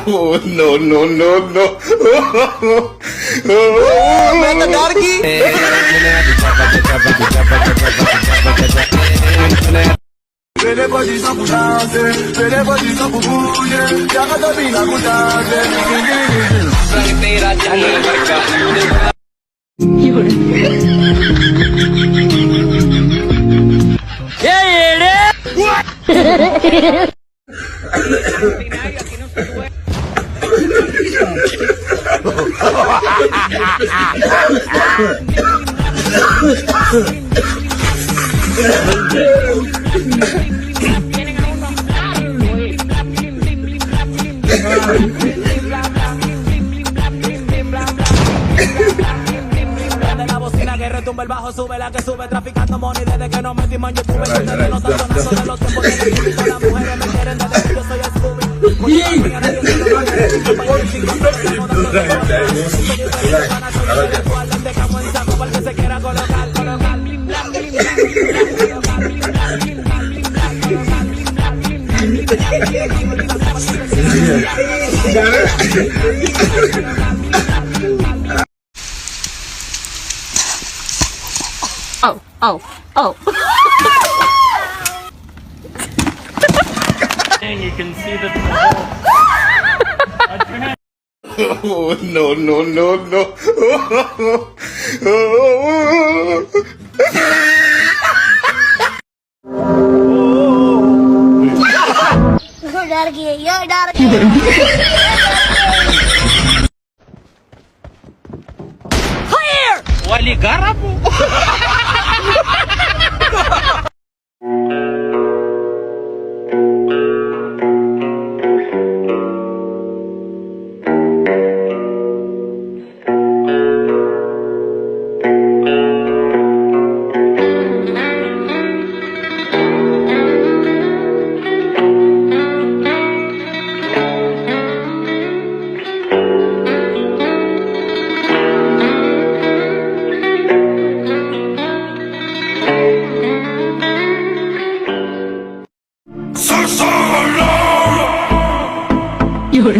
Oh, no, no, no, no. Meta Darky! Pele posição pro dance, pele posição pro bouge, joga tua mina pro dance. La bocina que retumba el bajo, sube la que sube, traficando money desde que no metimos en YouTube. Yo te no tanto nazo de los tiempos de Scooby. Las mujeres me quieren desde que yo soy Scooby. Oh. And you can see the Oh, no, no, no, no. You're darky. O aligarabo! You're